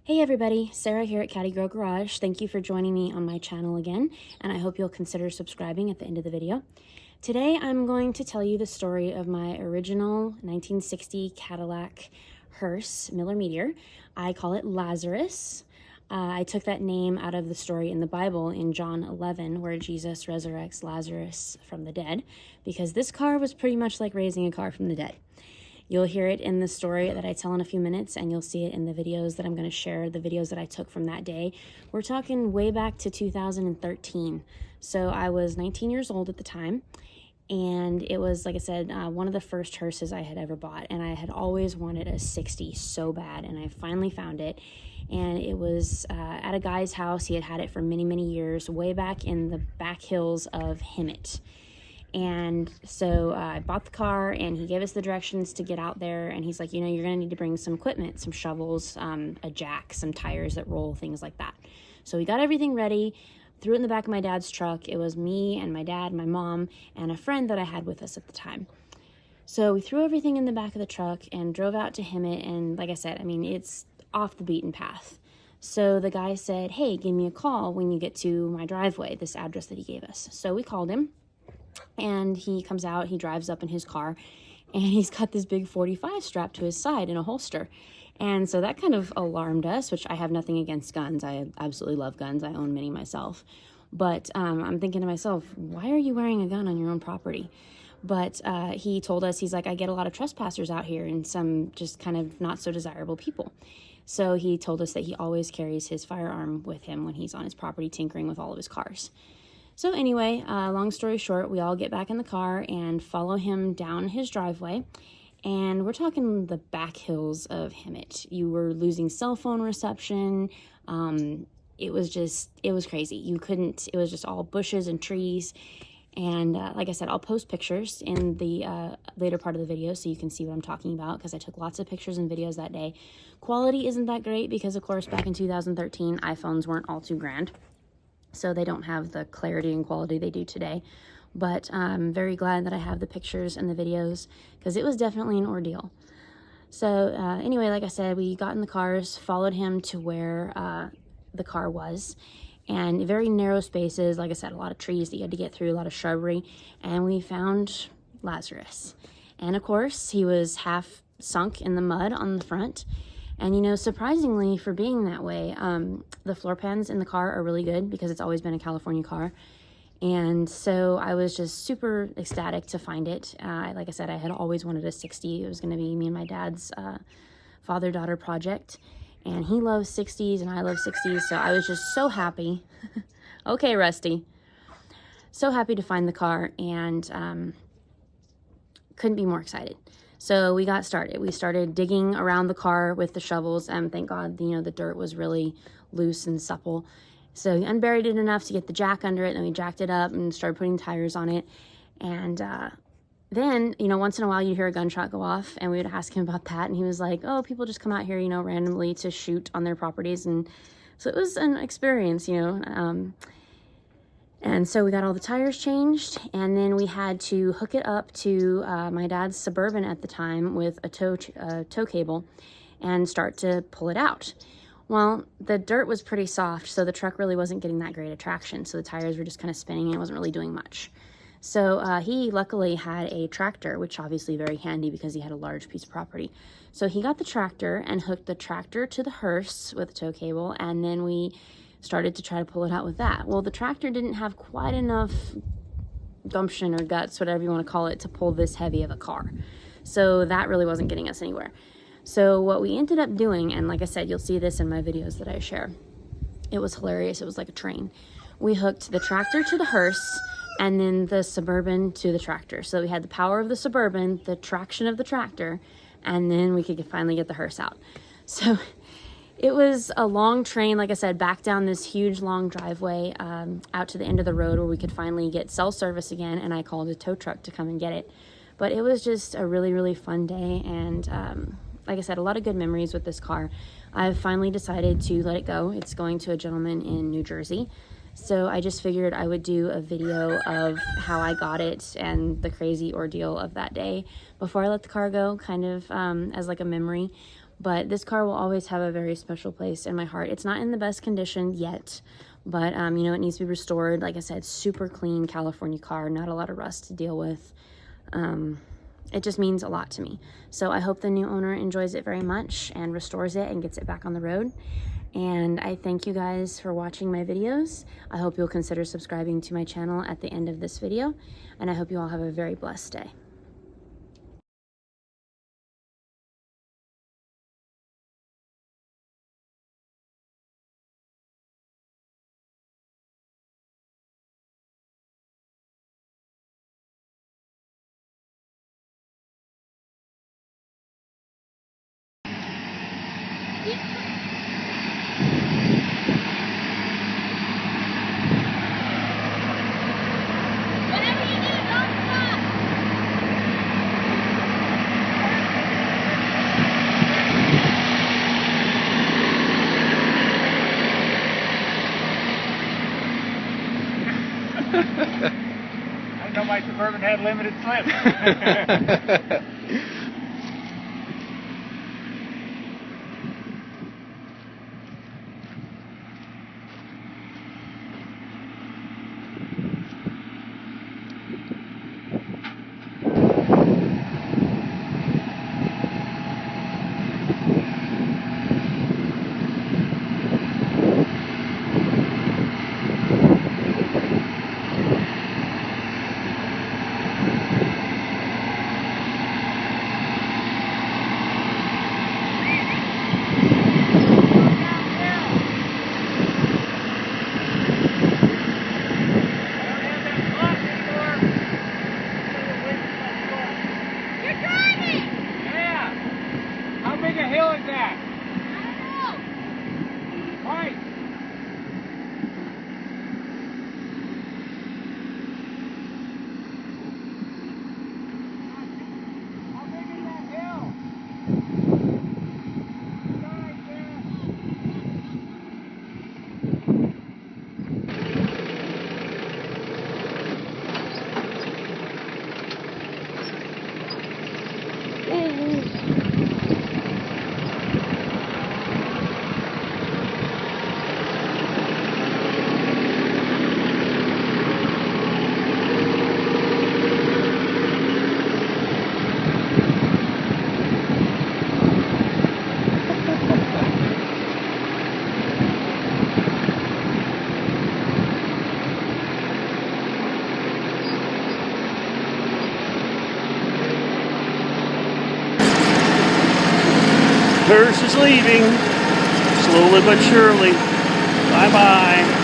Hey everybody, Sarah here at Caddy Garage. Thank you for joining me on my channel again, and I hope you'll consider subscribing at the end of the video. Today I'm going to tell you the story of my original 1960 Cadillac Hearse Miller Meteor. I call it Lazarus. I took that name out of the story in the Bible in John 11 where Jesus resurrects Lazarus from the dead, because this car was pretty much like raising a car from the dead. You'll hear it in the story that I tell in a few minutes, and you'll see it in the videos that I'm going to share, the videos that I took from that day. We're talking way back to 2013. So I was 19 years old at the time, and it was, like I said, one of the first hearses I had ever bought, and I had always wanted a 60 so bad, and I finally found it. And it was at a guy's house. He had had it for many, many years, way back in the back hills of Hemet. And so I bought the car, and he gave us the directions to get out there, and he's like, you know, you're going to need to bring some equipment, some shovels, a jack, some tires that roll, things like that. So we got everything ready, threw it in the back of my dad's truck. It was me and my dad, my mom, and a friend that I had with us at the time. So we threw everything in the back of the truck and drove out to Hemet, and like I said, I mean, it's off the beaten path. So the guy said, hey, give me a call when you get to my driveway, this address that he gave us. So we called him. And he comes out, he drives up in his car, and he's got this big 45 strapped to his side in a holster. And so that kind of alarmed us, which I have nothing against guns. I absolutely love guns. I own many myself. But I'm thinking to myself, why are you wearing a gun on your own property? But he told us, he's like, I get a lot of trespassers out here and some just kind of not so desirable people. So he told us that he always carries his firearm with him when he's on his property tinkering with all of his cars. So anyway, long story short, we all get back in the car and follow him down his driveway. And we're talking the back hills of Hemet. You were losing cell phone reception. It was crazy. It was just all bushes and trees. And like I said, I'll post pictures in the later part of the video so you can see what I'm talking about, because I took lots of pictures and videos that day. Quality isn't that great because, of course, back in 2013, iPhones weren't all too grand. So they don't have the clarity and quality they do today. But I'm very glad that I have the pictures and the videos, because it was definitely an ordeal. So anyway, like I said, we got in the cars, followed him to where the car was. And very narrow spaces, like I said, a lot of trees that you had to get through, a lot of shrubbery. And we found Lazarus. And of course, he was half sunk in the mud on the front. And, you know, surprisingly, for being that way, the floor pans in the car are really good because it's always been a California car. And so I was just super ecstatic to find it. Like I said, I had always wanted a 60. It was going to be me and my dad's father-daughter project. And he loves 60s and I love 60s. So I was just so happy. Okay, Rusty. So happy to find the car, and couldn't be more excited. So we got started. We started digging around the car with the shovels, and thank God, you know, the dirt was really loose and supple. So we unburied it enough to get the jack under it, and we jacked it up and started putting tires on it. And then, you know, once in a while you'd hear a gunshot go off, and we would ask him about that, and he was like, oh, people just come out here, you know, randomly to shoot on their properties. And so it was an experience, you know. And so we got all the tires changed, and then we had to hook it up to my dad's Suburban at the time with a tow cable and start to pull it out. Well, the dirt was pretty soft, so the truck really wasn't getting that great of traction. So the tires were just kind of spinning and it wasn't really doing much. So he luckily had a tractor, which obviously very handy because he had a large piece of property. So he got the tractor and hooked the tractor to the hearse with a tow cable, and then we started to try to pull it out with that. Well, the tractor didn't have quite enough gumption or guts, whatever you want to call it, to pull this heavy of a car. So that really wasn't getting us anywhere. So what we ended up doing, and like I said, you'll see this in my videos that I share. It was hilarious. It was like a train. We hooked the tractor to the hearse and then the Suburban to the tractor. So we had the power of the Suburban, the traction of the tractor, and then we could finally get the hearse out. So it was a long train, like I said, back down this huge long driveway out to the end of the road where we could finally get cell service again, and I called a tow truck to come and get it. But it was just a really, really fun day, and like I said, a lot of good memories with this car. I've finally decided to let it go. It's going to a gentleman in New Jersey. So I just figured I would do a video of how I got it and the crazy ordeal of that day before I let the car go, kind of as like a memory. but this car will always have a very special place in my heart. It's not in the best condition yet, but you know, it needs to be restored. Like I said, super clean California car, not a lot of rust to deal with. It just means a lot to me. So I hope the new owner enjoys it very much and restores it and gets it back on the road. And I thank you guys for watching my videos. I hope you'll consider subscribing to my channel at the end of this video, and I hope you all have a very blessed day. I didn't know my Suburban had limited slip. Hearse is leaving, slowly but surely. Bye-bye.